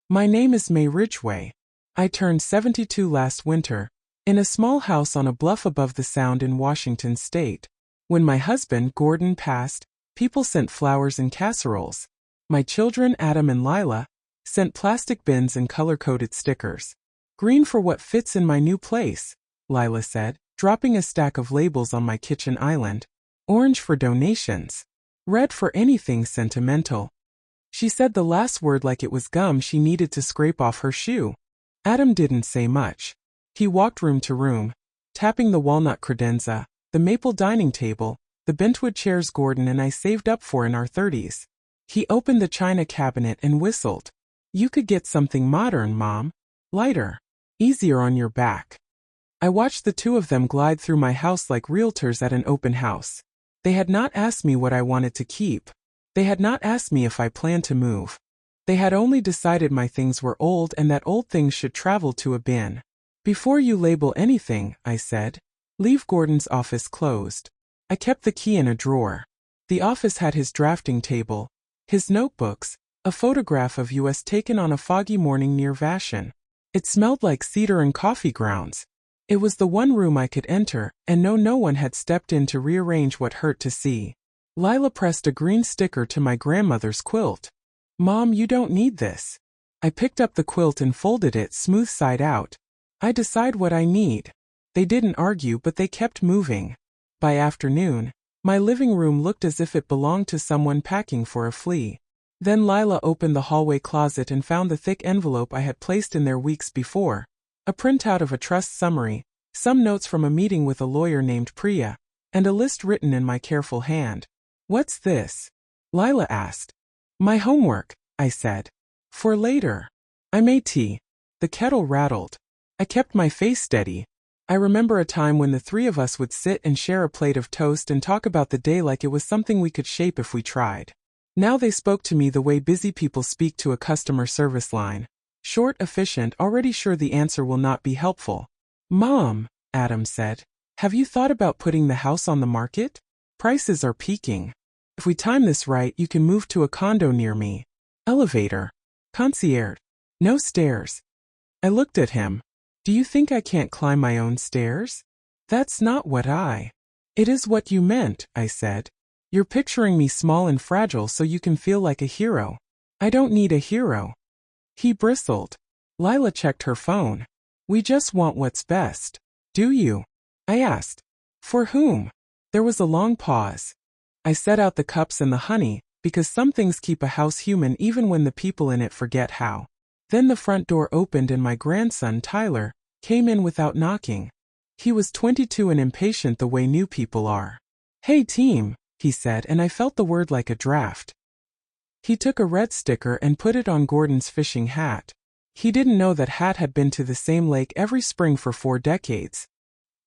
My name is May Ridgway. I turned 72 last winter, in a small house on a bluff above the Sound in Washington state. When my husband, Gordon, passed, people sent flowers and casseroles. My children, Adam and Lila, sent plastic bins and color-coded stickers. Green for what fits in my new place, Lila said, dropping a stack of labels on my kitchen island. Orange for donations. Red for anything sentimental. She said the last word like it was gum she needed to scrape off her shoe. Adam didn't say much. He walked room to room, tapping the walnut credenza, the maple dining table, the bentwood chairs Gordon and I saved up for in our 30s. He opened the china cabinet and whistled. You could get something modern, Mom. Lighter. Easier on your back. I watched the two of them glide through my house like realtors at an open house. They had not asked me what I wanted to keep. They had not asked me if I planned to move. They had only decided my things were old and that old things should travel to a bin. Before you label anything, I said, leave Gordon's office closed. I kept the key in a drawer. The office had his drafting table, his notebooks, a photograph of us taken on a foggy morning near Vashon. It smelled like cedar and coffee grounds. It was the one room I could enter, and no one had stepped in to rearrange what hurt to see. Lila pressed a green sticker to my grandmother's quilt. Mom, you don't need this. I picked up the quilt and folded it smooth side out. I decide what I need. They didn't argue, but they kept moving. By afternoon, my living room looked as if it belonged to someone packing for a flea. Then Lila opened the hallway closet and found the thick envelope I had placed in there weeks before. A printout of a trust summary, some notes from a meeting with a lawyer named Priya, and a list written in my careful hand. What's this? Lila asked. My homework, I said. For later. I made tea. The kettle rattled. I kept my face steady. I remember a time when the three of us would sit and share a plate of toast and talk about the day like it was something we could shape if we tried. Now they spoke to me the way busy people speak to a customer service line. Short, efficient, already sure the answer will not be helpful. Mom, Adam said, have you thought about putting the house on the market? Prices are peaking. If we time this right, you can move to a condo near me. Elevator. Concierge. No stairs. I looked at him. Do you think I can't climb my own stairs? That's not what It is what you meant, I said. You're picturing me small and fragile so you can feel like a hero. I don't need a hero. He bristled. Lila checked her phone. We just want what's best. Do you? I asked. For whom? There was a long pause. I set out the cups and the honey, because some things keep a house human even when the people in it forget how. Then the front door opened and my grandson, Tyler, came in without knocking. He was 22 and impatient the way new people are. Hey team, he said, and I felt the word like a draft. He took a red sticker and put it on Gordon's fishing hat. He didn't know that hat had been to the same lake every spring for 4 decades.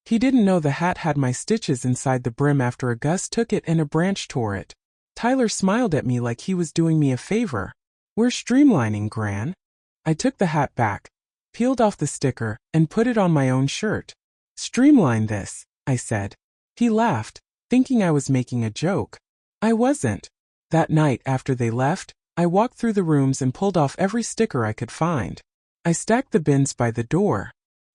He didn't know the hat had my stitches inside the brim after a gust took it and a branch tore it. Tyler smiled at me like he was doing me a favor. We're streamlining, Gran. I took the hat back, peeled off the sticker, and put it on my own shirt. Streamline this, I said. He laughed, thinking I was making a joke. I wasn't. That night after they left, I walked through the rooms and pulled off every sticker I could find. I stacked the bins by the door.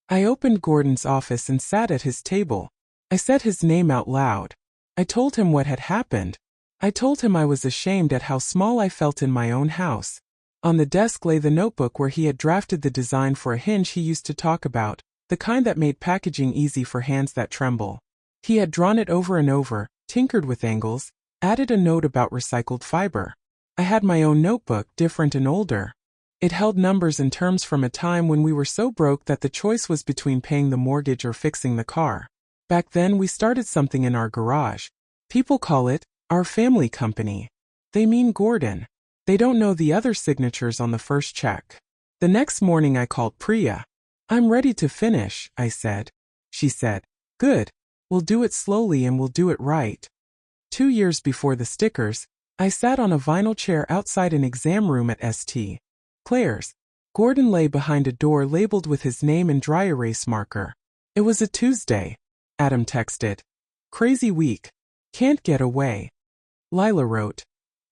I opened Gordon's office and sat at his table. I said his name out loud. I told him what had happened. I told him I was ashamed at how small I felt in my own house. On the desk lay the notebook where he had drafted the design for a hinge he used to talk about, the kind that made packaging easy for hands that tremble. He had drawn it over and over, tinkered with angles, added a note about recycled fiber. I had my own notebook, different and older. It held numbers and terms from a time when we were so broke that the choice was between paying the mortgage or fixing the car. Back then we started something in our garage. People call it our family company. They mean Gordon. They don't know the other signatures on the first check. The next morning I called Priya. I'm ready to finish, I said. She said, good. We'll do it slowly and we'll do it right. 2 years before the stickers, I sat on a vinyl chair outside an exam room at St. Clair's. Gordon lay behind a door labeled with his name in dry erase marker. It was a Tuesday. Adam texted. Crazy week. Can't get away. Lila wrote.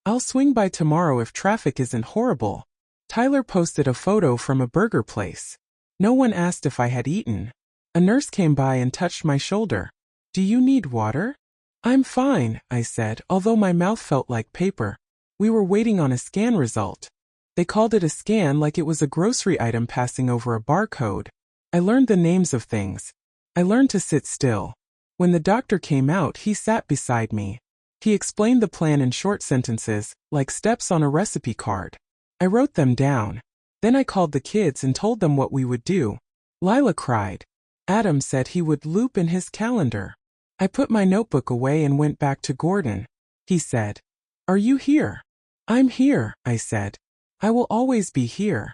I'll swing by tomorrow if traffic isn't horrible. Tyler posted a photo from a burger place. No one asked if I had eaten. A nurse came by and touched my shoulder. Do you need water? I'm fine, I said, although my mouth felt like paper. We were waiting on a scan result. They called it a scan like it was a grocery item passing over a barcode. I learned the names of things. I learned to sit still. When the doctor came out, he sat beside me. He explained the plan in short sentences, like steps on a recipe card. I wrote them down. Then I called the kids and told them what we would do. Lila cried. Adam said he would loop in his calendar. I put my notebook away and went back to Gordon. He said, "Are you here?" "I'm here," I said. "I will always be here."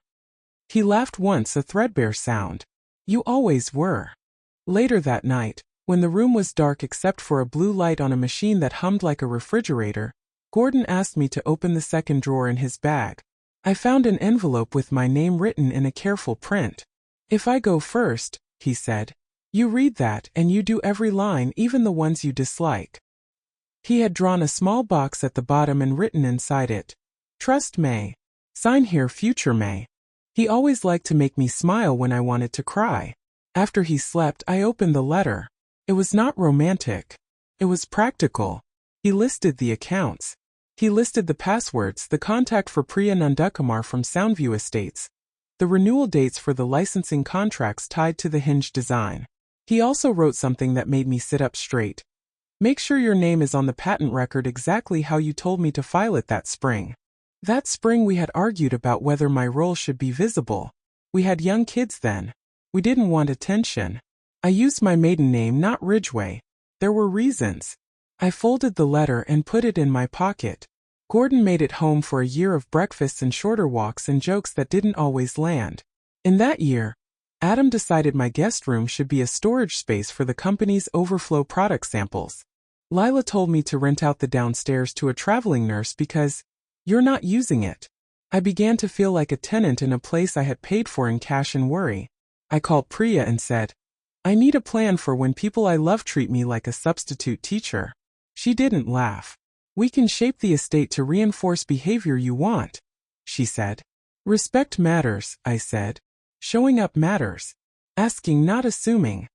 He laughed once, a threadbare sound. "You always were." Later that night, when the room was dark except for a blue light on a machine that hummed like a refrigerator, Gordon asked me to open the second drawer in his bag. I found an envelope with my name written in a careful print. "If I go first," he said, "you read that and you do every line, even the ones you dislike." He had drawn a small box at the bottom and written inside it, "Trust May. Sign here, future May." He always liked to make me smile when I wanted to cry. After he slept, I opened the letter. It was not romantic. It was practical. He listed the accounts. He listed the passwords, the contact for Priya Nandakumar from Soundview Estates, the renewal dates for the licensing contracts tied to the hinge design. He also wrote something that made me sit up straight. "Make sure your name is on the patent record exactly how you told me to file it that spring." That spring we had argued about whether my role should be visible. We had young kids then. We didn't want attention. I used my maiden name, not Ridgway. There were reasons. I folded the letter and put it in my pocket. Gordon made it home for a year of breakfasts and shorter walks and jokes that didn't always land. In that year, Adam decided my guest room should be a storage space for the company's overflow product samples. Lila told me to rent out the downstairs to a traveling nurse because you're not using it. I began to feel like a tenant in a place I had paid for in cash and worry. I called Priya and said, "I need a plan for when people I love treat me like a substitute teacher." She didn't laugh. "We can shape the estate to reinforce behavior you want," she said. "Respect matters," I said. "Showing up matters. Asking, not assuming."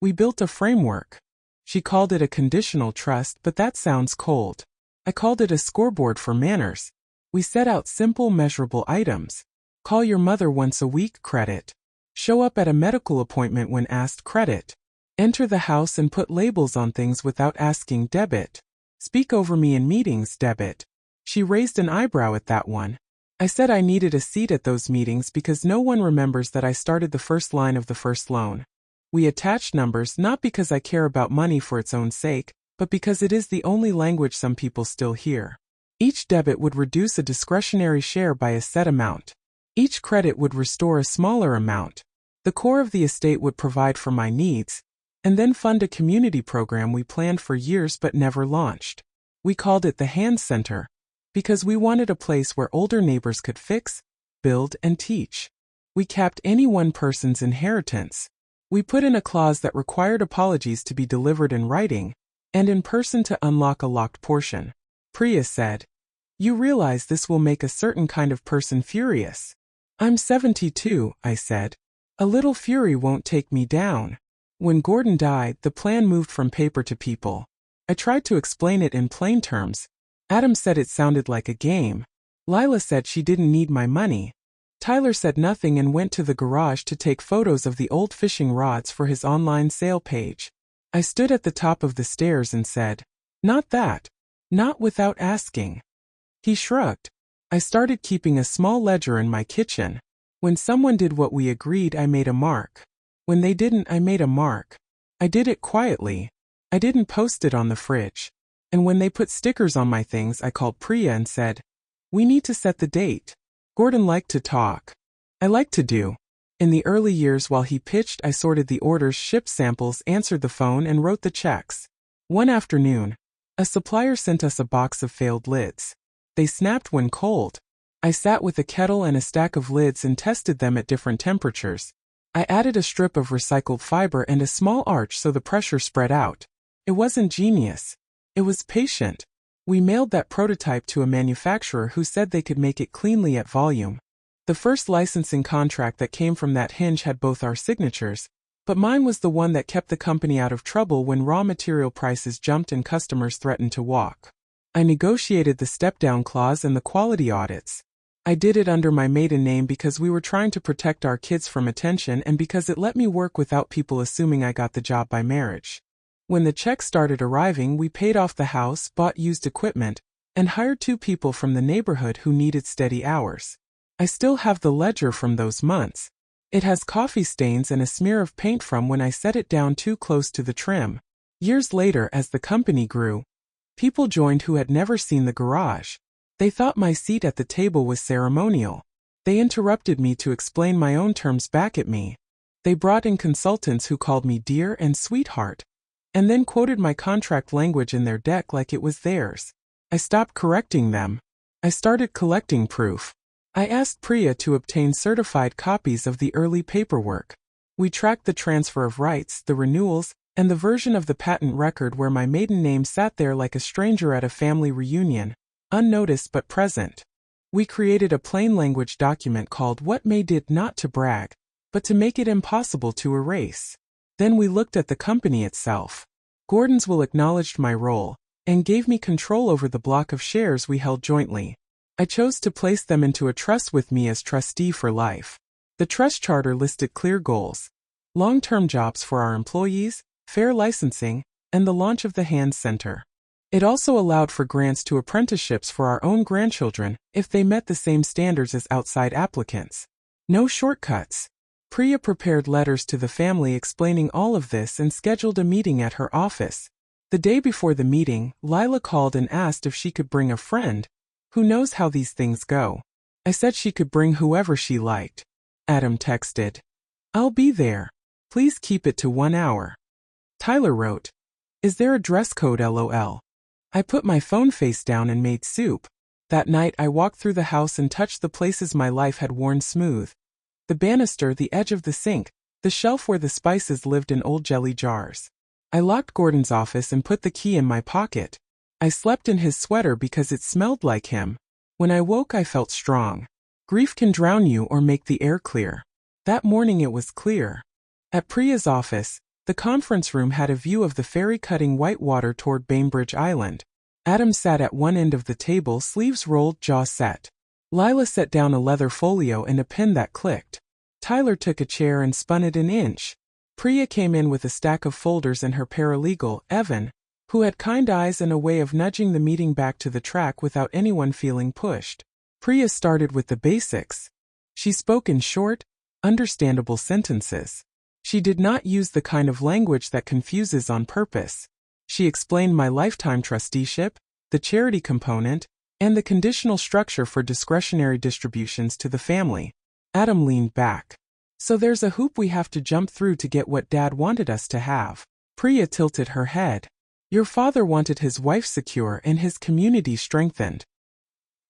We built a framework. She called it a conditional trust, but that sounds cold. I called it a scoreboard for manners. We set out simple, measurable items. Call your mother once a week, credit. Show up at a medical appointment when asked, credit. Enter the house and put labels on things without asking, debit. Speak over me in meetings, debit. She raised an eyebrow at that one. I said I needed a seat at those meetings because no one remembers that I started the first line of the first loan. We attached numbers not because I care about money for its own sake, but because it is the only language some people still hear. Each debit would reduce a discretionary share by a set amount. Each credit would restore a smaller amount. The core of the estate would provide for my needs, and then fund a community program we planned for years but never launched. We called it the Hand Center, because we wanted a place where older neighbors could fix, build, and teach. We capped any one person's inheritance. We put in a clause that required apologies to be delivered in writing, and in person to unlock a locked portion. Priya said, "You realize this will make a certain kind of person furious." "I'm 72, I said. "A little fury won't take me down." When Gordon died, the plan moved from paper to people. I tried to explain it in plain terms. Adam said it sounded like a game. Lila said she didn't need my money. Tyler said nothing and went to the garage to take photos of the old fishing rods for his online sale page. I stood at the top of the stairs and said, "Not that. Not without asking." He shrugged. I started keeping a small ledger in my kitchen. When someone did what we agreed, I made a mark. When they didn't, I made a mark. I did it quietly. I didn't post it on the fridge. And when they put stickers on my things, I called Priya and said, "We need to set the date." Gordon liked to talk. I liked to do. In the early years while he pitched, I sorted the orders, shipped samples, answered the phone, and wrote the checks. One afternoon, a supplier sent us a box of failed lids. They snapped when cold. I sat with a kettle and a stack of lids and tested them at different temperatures. I added a strip of recycled fiber and a small arch so the pressure spread out. It wasn't genius. It was patient. We mailed that prototype to a manufacturer who said they could make it cleanly at volume. The first licensing contract that came from that hinge had both our signatures, but mine was the one that kept the company out of trouble when raw material prices jumped and customers threatened to walk. I negotiated the step-down clause and the quality audits. I did it under my maiden name because we were trying to protect our kids from attention and because it let me work without people assuming I got the job by marriage. When the checks started arriving, we paid off the house, bought used equipment, and hired 2 people from the neighborhood who needed steady hours. I still have the ledger from those months. It has coffee stains and a smear of paint from when I set it down too close to the trim. Years later, as the company grew, people joined who had never seen the garage. They thought my seat at the table was ceremonial. They interrupted me to explain my own terms back at me. They brought in consultants who called me dear and sweetheart, and then quoted my contract language in their deck like it was theirs. I stopped correcting them. I started collecting proof. I asked Priya to obtain certified copies of the early paperwork. We tracked the transfer of rights, the renewals, and the version of the patent record where my maiden name sat there like a stranger at a family reunion, unnoticed but present. We created a plain language document called What May Did, not to brag, but to make it impossible to erase. Then we looked at the company itself. Gordonsville acknowledged my role and gave me control over the block of shares we held jointly. I chose to place them into a trust with me as trustee for life. The trust charter listed clear goals: long-term jobs for our employees, fair licensing, and the launch of the Hands Center. It also allowed for grants to apprenticeships for our own grandchildren if they met the same standards as outside applicants. No shortcuts. Priya prepared letters to the family explaining all of this and scheduled a meeting at her office. The day before the meeting, Lila called and asked if she could bring a friend. Who knows how these things go? I said she could bring whoever she liked. Adam texted, "I'll be there. Please keep it to 1 hour." Tyler wrote, "Is there a dress code, LOL?" I put my phone face down and made soup. That night I walked through the house and touched the places my life had worn smooth. The banister, the edge of the sink, the shelf where the spices lived in old jelly jars. I locked Gordon's office and put the key in my pocket. I slept in his sweater because it smelled like him. When I woke, I felt strong. Grief can drown you or make the air clear. That morning it was clear. At Priya's office, the conference room had a view of the ferry cutting white water toward Bainbridge Island. Adam sat at one end of the table, sleeves rolled, jaw set. Lila set down a leather folio and a pen that clicked. Tyler took a chair and spun it an inch. Priya came in with a stack of folders and her paralegal, Evan, who had kind eyes and a way of nudging the meeting back to the track without anyone feeling pushed. Priya started with the basics. She spoke in short, understandable sentences. She did not use the kind of language that confuses on purpose. She explained my lifetime trusteeship, the charity component, and the conditional structure for discretionary distributions to the family. Adam leaned back. "So there's a hoop we have to jump through to get what Dad wanted us to have." Priya tilted her head. "Your father wanted his wife secure and his community strengthened.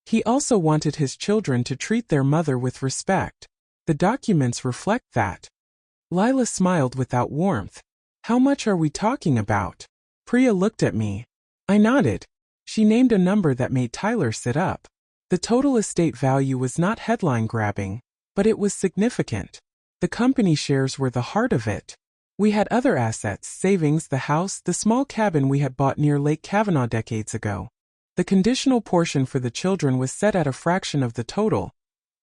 He also wanted his children to treat their mother with respect. The documents reflect that." Lila smiled without warmth. "How much are we talking about?" Priya looked at me. I nodded. She named a number that made Tyler sit up. The total estate value was not headline-grabbing, but it was significant. The company shares were the heart of it. We had other assets, savings, the house, the small cabin we had bought near Lake Kavanaugh decades ago. The conditional portion for the children was set at a fraction of the total,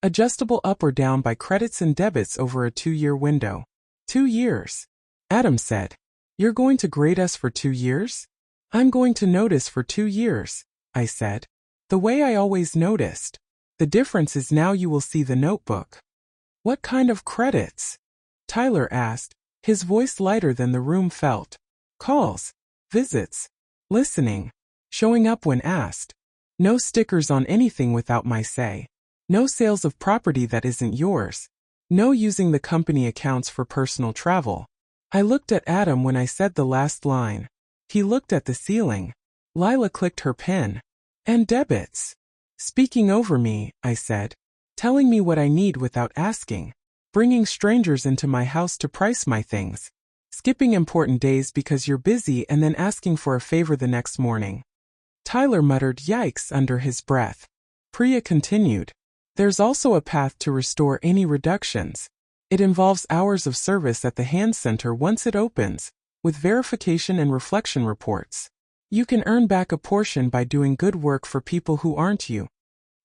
adjustable up or down by credits and debits over a 2-year window. 2 years. Adam said, "You're going to grade us for 2 years?" "I'm going to notice for 2 years," I said. "The way I always noticed. The difference is now you will see the notebook." "What kind of credits?" Tyler asked, his voice lighter than the room felt. "Calls, visits, listening, showing up when asked. No stickers on anything without my say. No sales of property that isn't yours. No using the company accounts for personal travel." I looked at Adam when I said the last line. He looked at the ceiling. Lila clicked her pen. "And debits." "Speaking over me," I said. "Telling me what I need without asking. Bringing strangers into my house to price my things. Skipping important days because you're busy and then asking for a favor the next morning." Tyler muttered yikes under his breath. Priya continued. There's also a path to restore any reductions. It involves hours of service at the hand center once it opens, with verification and reflection reports. You can earn back a portion by doing good work for people who aren't you.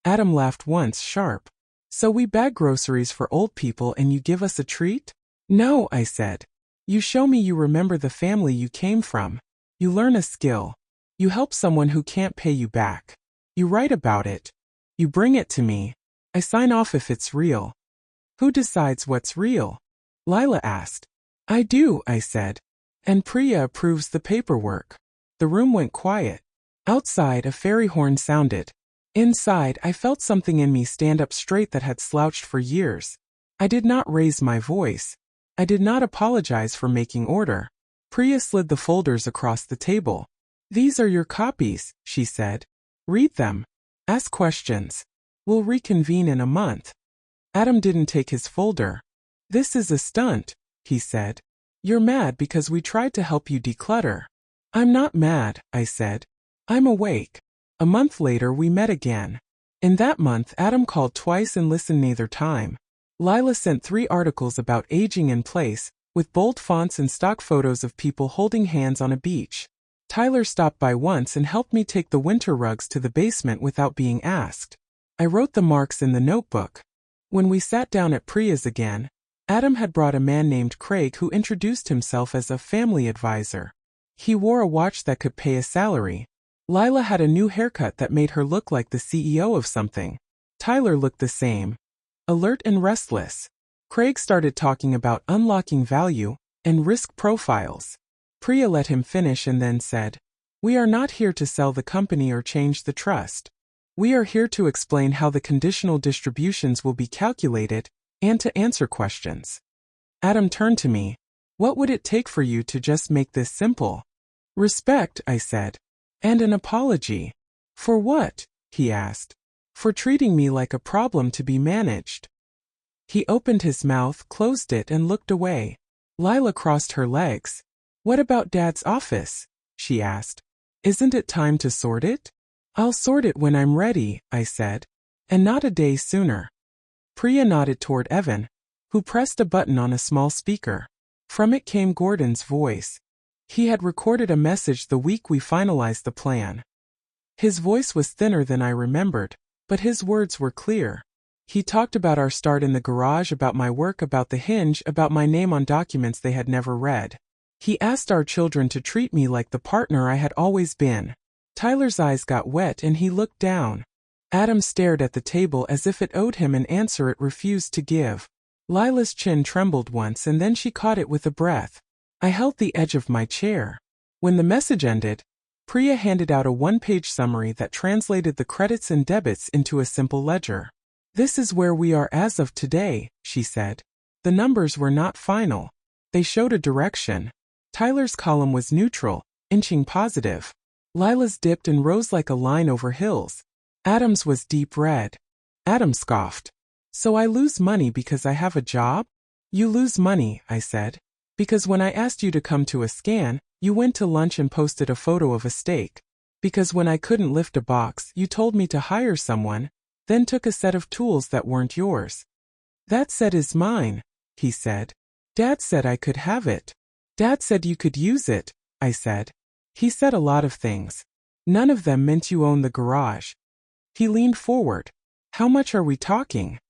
Adam laughed once, sharp. So we bag groceries for old people and you give us a treat? No, I said. You show me you remember the family you came from. You learn a skill. You help someone who can't pay you back. You write about it. You bring it to me. I sign off if it's real. Who decides what's real? Lila asked. I do, I said. And Priya approves the paperwork. The room went quiet. Outside, a fairy horn sounded. Inside, I felt something in me stand up straight that had slouched for years. I did not raise my voice. I did not apologize for making order. Priya slid the folders across the table. These are your copies, she said. Read them. Ask questions. We'll reconvene in a month. Adam didn't take his folder. This is a stunt, he said. You're mad because we tried to help you declutter. I'm not mad, I said. I'm awake. A month later we met again. In that month Adam called twice and listened neither time. Lila sent 3 articles about aging in place, with bold fonts and stock photos of people holding hands on a beach. Tyler stopped by once and helped me take the winter rugs to the basement without being asked. I wrote the marks in the notebook. When we sat down at Priya's again, Adam had brought a man named Craig who introduced himself as a family advisor. He wore a watch that could pay a salary. Lila had a new haircut that made her look like the CEO of something. Tyler looked the same. Alert and restless. Craig started talking about unlocking value and risk profiles. Priya let him finish and then said, We are not here to sell the company or change the trust. We are here to explain how the conditional distributions will be calculated and to answer questions. Adam turned to me. What would it take for you to just make this simple? Respect, I said. And an apology. For what? He asked. For treating me like a problem to be managed. He opened his mouth, closed it, and looked away. Lila crossed her legs. What about Dad's office? She asked. Isn't it time to sort it? I'll sort it when I'm ready, I said. And not a day sooner. Priya nodded toward Evan, who pressed a button on a small speaker. From it came Gordon's voice. He had recorded a message the week we finalized the plan. His voice was thinner than I remembered, but his words were clear. He talked about our start in the garage, about my work, about the hinge, about my name on documents they had never read. He asked our children to treat me like the partner I had always been. Tyler's eyes got wet and he looked down. Adam stared at the table as if it owed him an answer it refused to give. Lila's chin trembled once and then she caught it with a breath. I held the edge of my chair. When the message ended, Priya handed out a 1-page summary that translated the credits and debits into a simple ledger. This is where we are as of today, she said. The numbers were not final. They showed a direction. Tyler's column was neutral, inching positive. Lila's dipped and rose like a line over hills. Adam's was deep red. Adam scoffed. So I lose money because I have a job? You lose money, I said. Because when I asked you to come to a scan, you went to lunch and posted a photo of a steak. Because when I couldn't lift a box, you told me to hire someone, then took a set of tools that weren't yours. That set is mine, he said. Dad said I could have it. Dad said you could use it, I said. He said a lot of things. None of them meant you own the garage. He leaned forward. How much are we talking?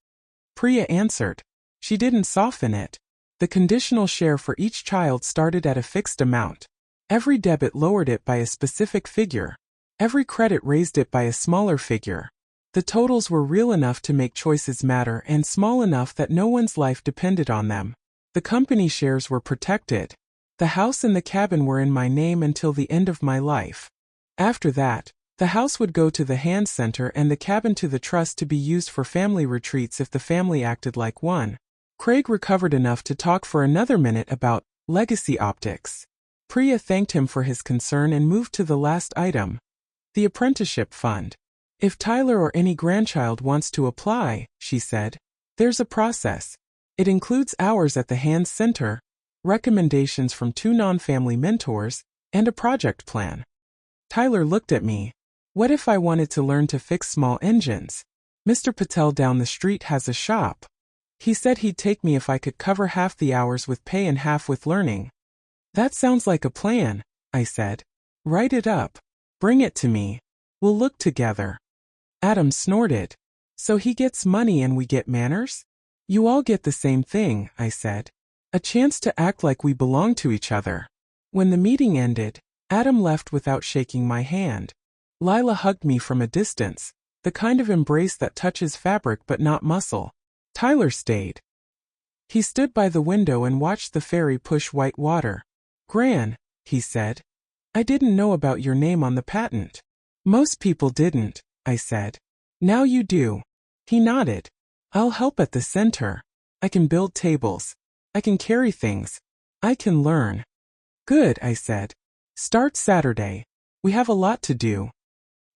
Priya answered. She didn't soften it. The conditional share for each child started at a fixed amount. Every debit lowered it by a specific figure. Every credit raised it by a smaller figure. The totals were real enough to make choices matter and small enough that no one's life depended on them. The company shares were protected. The house and the cabin were in my name until the end of my life. After that, the house would go to the hand center and the cabin to the trust to be used for family retreats if the family acted like one. Craig recovered enough to talk for another minute about legacy optics. Priya thanked him for his concern and moved to the last item. The apprenticeship fund. If Tyler or any grandchild wants to apply, she said, there's a process. It includes hours at the Hands Center, recommendations from 2 non-family mentors, and a project plan. Tyler looked at me. What if I wanted to learn to fix small engines? Mr. Patel down the street has a shop. He said he'd take me if I could cover half the hours with pay and half with learning. That sounds like a plan, I said. Write it up. Bring it to me. We'll look together. Adam snorted. So he gets money and we get manners? You all get the same thing, I said. A chance to act like we belong to each other. When the meeting ended, Adam left without shaking my hand. Lila hugged me from a distance, the kind of embrace that touches fabric but not muscle. Tyler stayed. He stood by the window and watched the ferry push white water. Gran, he said. I didn't know about your name on the patent. Most people didn't, I said. Now you do. He nodded. I'll help at the center. I can build tables. I can carry things. I can learn. Good, I said. Start Saturday. We have a lot to do.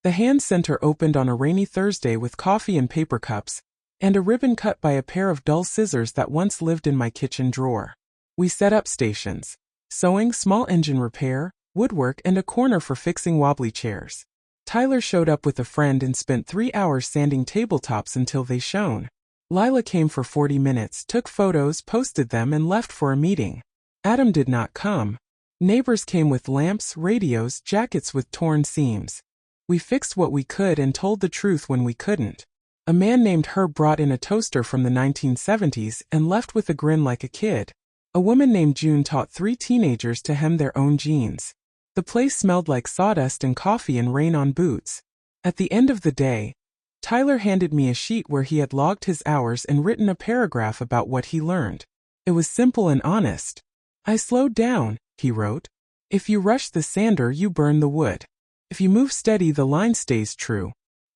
The hand center opened on a rainy Thursday with coffee and paper cups, and a ribbon cut by a pair of dull scissors that once lived in my kitchen drawer. We set up stations. Sewing, small engine repair, woodwork, and a corner for fixing wobbly chairs. Tyler showed up with a friend and spent 3 hours sanding tabletops until they shone. Lila came for 40 minutes, took photos, posted them, and left for a meeting. Adam did not come. Neighbors came with lamps, radios, jackets with torn seams. We fixed what we could and told the truth when we couldn't. A man named Herb brought in a toaster from the 1970s and left with a grin like a kid. A woman named June taught 3 teenagers to hem their own jeans. The place smelled like sawdust and coffee and rain on boots. At the end of the day, Tyler handed me a sheet where he had logged his hours and written a paragraph about what he learned. It was simple and honest. I slowed down, he wrote. If you rush the sander, you burn the wood. If you move steady, the line stays true.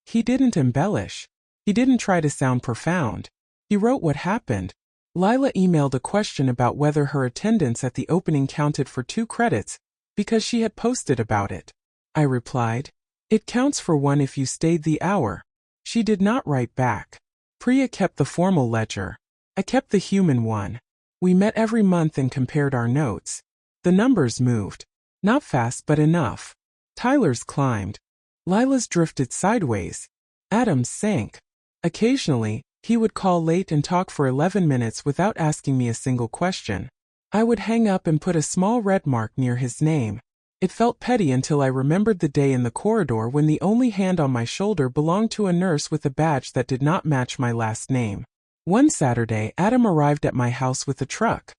He didn't embellish. He didn't try to sound profound. He wrote what happened. Lila emailed a question about whether her attendance at the opening counted for 2 credits, because she had posted about it. I replied, it counts for 1 if you stayed the hour. She did not write back. Priya kept the formal ledger. I kept the human one. We met every month and compared our notes. The numbers moved. Not fast but enough. Tyler's climbed. Lila's drifted sideways. Adam's sank. Occasionally, he would call late and talk for 11 minutes without asking me a single question. I would hang up and put a small red mark near his name. It felt petty until I remembered the day in the corridor when the only hand on my shoulder belonged to a nurse with a badge that did not match my last name. One Saturday, Adam arrived at my house with a truck.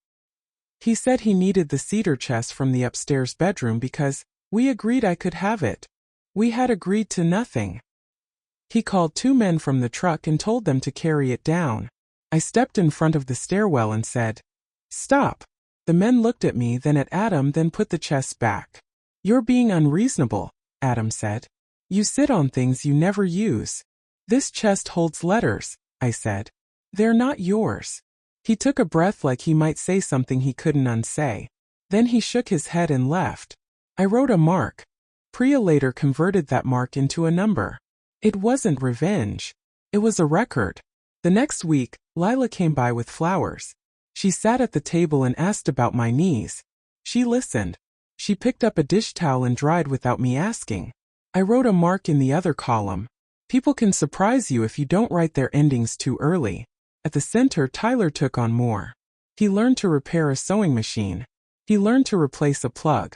He said he needed the cedar chest from the upstairs bedroom because we agreed I could have it. We had agreed to nothing. He called 2 men from the truck and told them to carry it down. I stepped in front of the stairwell and said, "Stop." The men looked at me, then at Adam, then put the chest back. "You're being unreasonable," Adam said. "You sit on things you never use." "This chest holds letters," I said. "They're not yours." He took a breath like he might say something he couldn't unsay. Then he shook his head and left. I wrote a mark. Priya later converted that mark into a number. It wasn't revenge. It was a record. The next week, Lila came by with flowers. She sat at the table and asked about my knees. She listened. She picked up a dish towel and dried without me asking. I wrote a mark in the other column. People can surprise you if you don't write their endings too early. At the center, Tyler took on more. He learned to repair a sewing machine. He learned to replace a plug.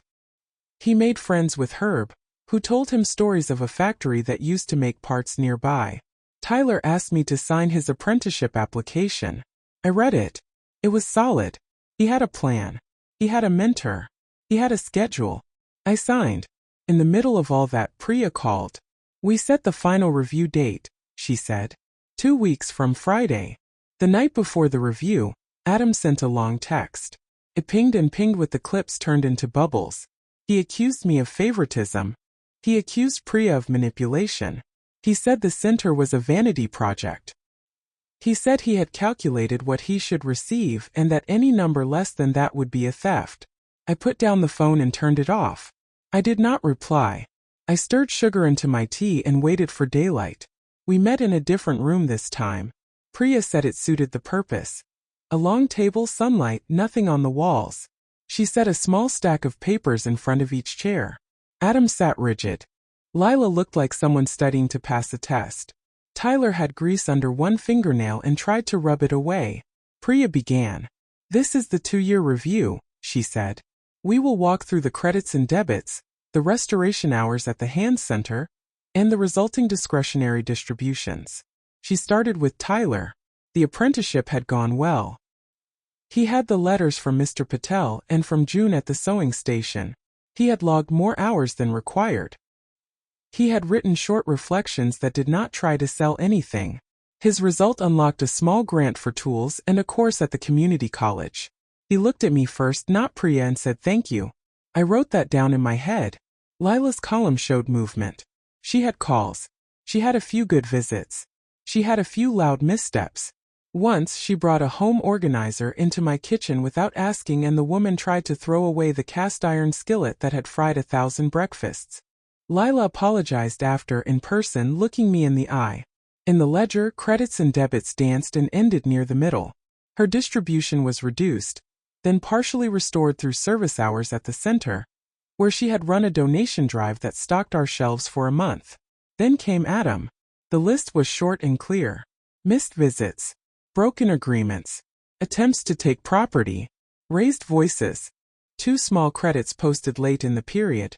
He made friends with Herb, who told him stories of a factory that used to make parts nearby. Tyler asked me to sign his apprenticeship application. I read it. It was solid. He had a plan. He had a mentor. He had a schedule. I signed. In the middle of all that, Priya called. "We set the final review date," she said. 2 weeks from Friday. The night before the review, Adam sent a long text. It pinged and pinged with the clips turned into bubbles. He accused me of favoritism. He accused Priya of manipulation. He said the center was a vanity project. He said he had calculated what he should receive and that any number less than that would be a theft. I put down the phone and turned it off. I did not reply. I stirred sugar into my tea and waited for daylight. We met in a different room this time. Priya said it suited the purpose. A long table, sunlight, nothing on the walls. She set a small stack of papers in front of each chair. Adam sat rigid. Lila looked like someone studying to pass a test. Tyler had grease under one fingernail and tried to rub it away. Priya began. "This is the 2-year review," she said. "We will walk through the credits and debits, the restoration hours at the hand center, and the resulting discretionary distributions." She started with Tyler. The apprenticeship had gone well. He had the letters from Mr. Patel and from June at the sewing station. He had logged more hours than required. He had written short reflections that did not try to sell anything. His result unlocked a small grant for tools and a course at the community college. He looked at me first, not Priya, and said thank you. I wrote that down in my head. Lila's column showed movement. She had calls. She had a few good visits. She had a few loud missteps. Once she brought a home organizer into my kitchen without asking, and the woman tried to throw away the cast iron skillet that had fried 1,000 breakfasts. Lila apologized after, in person, looking me in the eye. In the ledger, credits and debits danced and ended near the middle. Her distribution was reduced, then partially restored through service hours at the center, where she had run a donation drive that stocked our shelves for a month. Then came Adam. The list was short and clear. Missed visits, broken agreements, attempts to take property, raised voices, 2 small credits posted late in the period.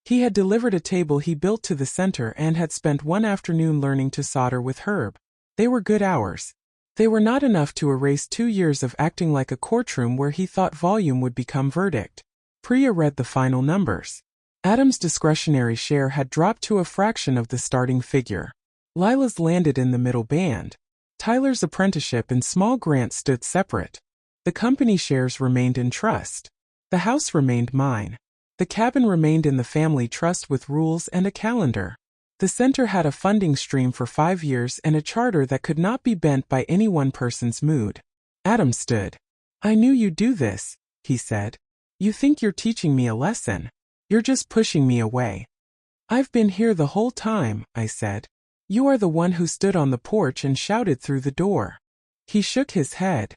He had delivered a table he built to the center and had spent one afternoon learning to solder with Herb. They were good hours. They were not enough to erase 2 years of acting like a courtroom where he thought volume would become verdict. Priya read the final numbers. Adam's discretionary share had dropped to a fraction of the starting figure. Lila's landed in the middle band. Tyler's apprenticeship and small grant stood separate. The company shares remained in trust. The house remained mine. The cabin remained in the family trust with rules and a calendar. The center had a funding stream for 5 years and a charter that could not be bent by any one person's mood. Adam stood. "I knew you'd do this," he said. "You think you're teaching me a lesson. You're just pushing me away." "I've been here the whole time," I said. "You are the one who stood on the porch and shouted through the door." He shook his head.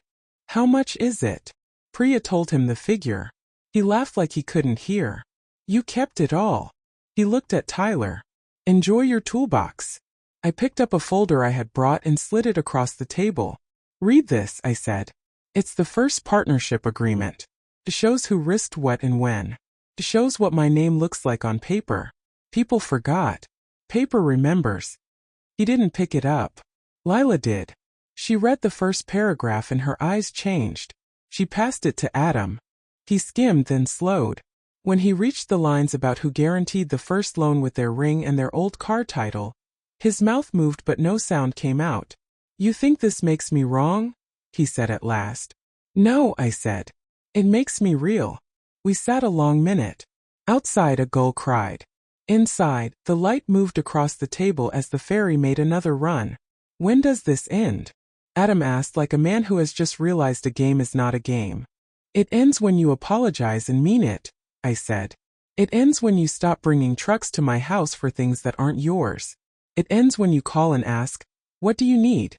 "How much is it?" Priya told him the figure. He laughed like he couldn't hear. "You kept it all." He looked at Tyler. "Enjoy your toolbox." I picked up a folder I had brought and slid it across the table. "Read this," I said. "It's the first partnership agreement. It shows who risked what and when. It shows what my name looks like on paper. People forgot. Paper remembers." He didn't pick it up. Lila did. She read the first paragraph and her eyes changed. She passed it to Adam. He skimmed, then slowed. When he reached the lines about who guaranteed the first loan with their ring and their old car title, his mouth moved but no sound came out. "You think this makes me wrong?" he said at last. "No," I said. "It makes me real." We sat a long minute. Outside, a gull cried. Inside, the light moved across the table as the ferry made another run. "When does this end?" Adam asked, like a man who has just realized a game is not a game. "It ends when you apologize and mean it," I said. "It ends when you stop bringing trucks to my house for things that aren't yours. It ends when you call and ask, 'What do you need?'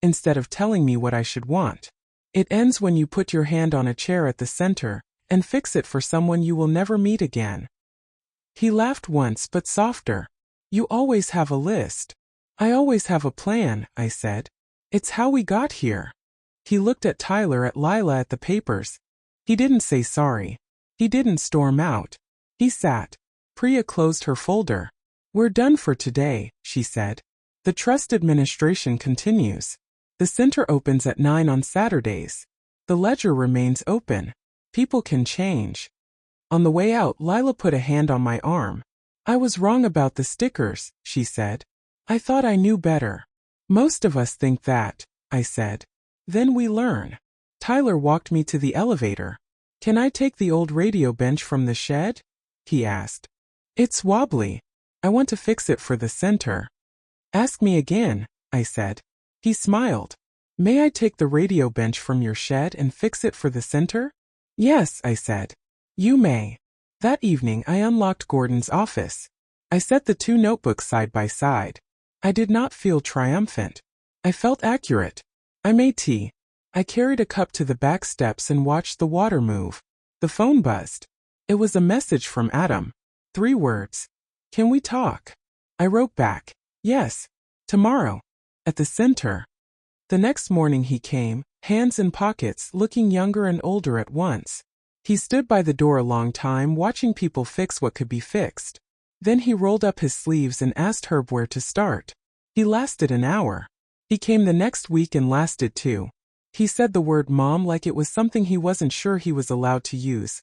instead of telling me what I should want. It ends when you put your hand on a chair at the center and fix it for someone you will never meet again." He laughed once, but softer. "You always have a list." "I always have a plan," I said. "It's how we got here." He looked at Tyler, at Lila, at the papers. He didn't say sorry. He didn't storm out. He sat. Priya closed her folder. "We're done for today," she said. "The trust administration continues. The center opens at 9 on Saturdays. The ledger remains open. People can change." On the way out, Lila put a hand on my arm. "I was wrong about the stickers," she said. "I thought I knew better." "Most of us think that," I said. "Then we learn." Tyler walked me to the elevator. "Can I take the old radio bench from the shed?" he asked. "It's wobbly. I want to fix it for the center." "Ask me again," I said. He smiled. "May I take the radio bench from your shed and fix it for the center?" "Yes," I said. "You may." That evening I unlocked Gordon's office. I set the 2 notebooks side by side. I did not feel triumphant. I felt accurate. I made tea. I carried a cup to the back steps and watched the water move. The phone buzzed. It was a message from Adam. 3 words. "Can we talk?" I wrote back, "Yes. Tomorrow." at the center. The next morning he came, hands in pockets, looking younger and older at once. He stood by the door a long time watching people fix what could be fixed. Then he rolled up his sleeves and asked Herb where to start. He lasted an hour. He came the next week and lasted 2. He said the word mom like it was something he wasn't sure he was allowed to use.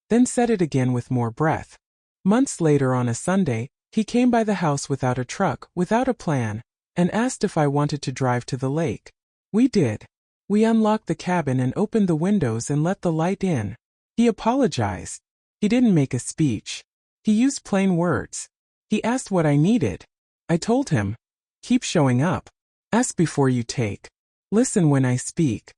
Then said it again with more breath. Months later on a Sunday, he came by the house without a truck, without a plan, and asked if I wanted to drive to the lake. We did. We unlocked the cabin and opened the windows and let the light in. He apologized. He didn't make a speech. He used plain words. He asked what I needed. I told him, keep showing up. Ask before you take. Listen when I speak.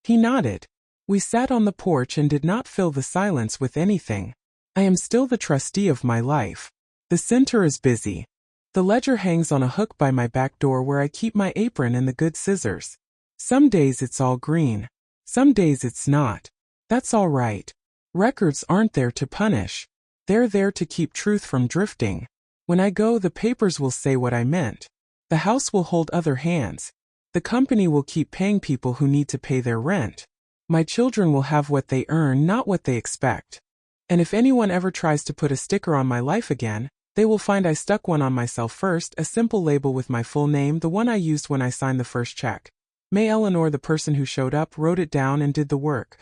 He nodded. We sat on the porch and did not fill the silence with anything. I am still the trustee of my life. The center is busy. The ledger hangs on a hook by my back door where I keep my apron and the good scissors. Some days it's all green. Some days it's not. That's all right. Records aren't there to punish. They're there to keep truth from drifting. When I go, the papers will say what I meant. The house will hold other hands. The company will keep paying people who need to pay their rent. My children will have what they earn, not what they expect. And if anyone ever tries to put a sticker on my life again, they will find I stuck one on myself first, a simple label with my full name, the one I used when I signed the first check. May Eleanor, the person who showed up, wrote it down and did the work.